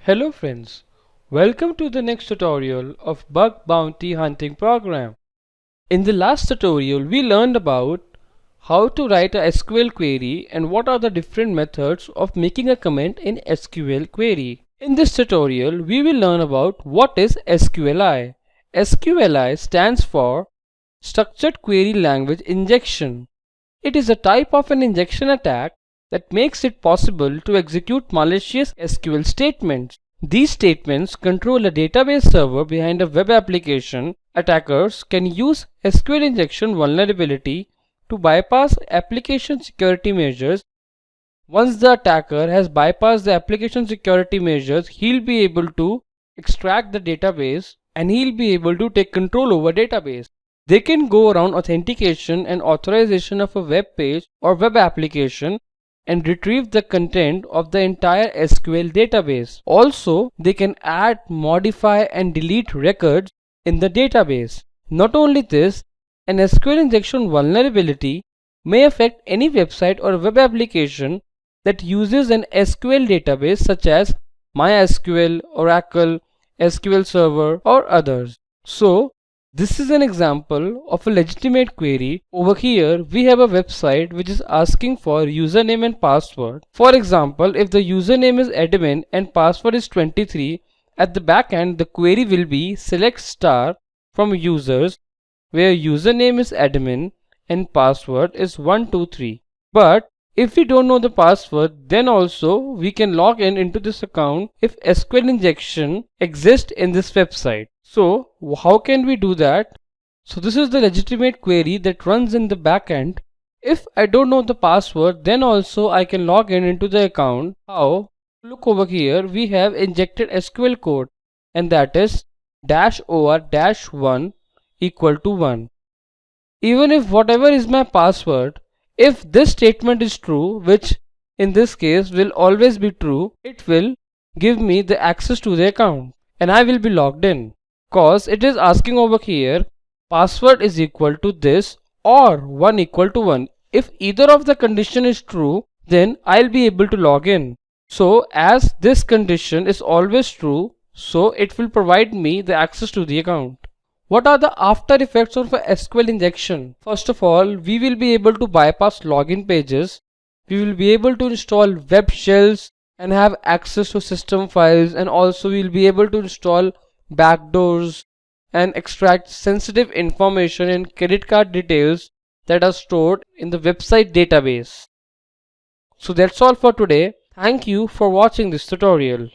Hello friends, welcome to the next tutorial of Bug Bounty Hunting program. In the last tutorial we learned about how to write a SQL query and what are the different methods of making a comment in SQL query. In this tutorial we will learn about what is SQLi. SQLi stands for Structured Query Language Injection. It is a type of an injection attack that makes it possible to execute malicious SQL statements. These statements control a database server behind a web application. Attackers can use SQL injection vulnerability to bypass application security measures. Once the attacker has bypassed the application security measures, he'll be able to extract the database and he'll be able to take control over database. They can go around authentication and authorization of a web page or web application and retrieve the content of the entire SQL database. Also, they can add, modify and delete records in the database. Not only this, an SQL injection vulnerability may affect any website or web application that uses an SQL database such as MySQL, Oracle, SQL Server or others. So, this is an example of a legitimate query. Over here we have a website which is asking for username and password. For example, if the username is admin and password is 23, at the back end the query will be select star from users where username is admin and password is 123. But if we don't know the password, then also we can log in into this account if SQL injection exists in this website. So how can we do that? So this is the legitimate query that runs in the backend. If I don't know the password, then also I can log in into the account. How? Look over here, we have injected SQL code and that is -or-1 equal to 1. Even if whatever is my password, if this statement is true, which in this case will always be true, it will give me the access to the account and I will be logged in. Cause it is asking over here password is equal to this or 1 equal to 1. If either of the condition is true, then I'll be able to log in. So as this condition is always true, so it will provide me the access to the account. What are the after effects of a SQL injection? First of all, we will be able to bypass login pages. We will be able to install web shells and have access to system files, and also we will be able to install backdoors and extract sensitive information and credit card details that are stored in the website database. So that's all for today. Thank you for watching this tutorial.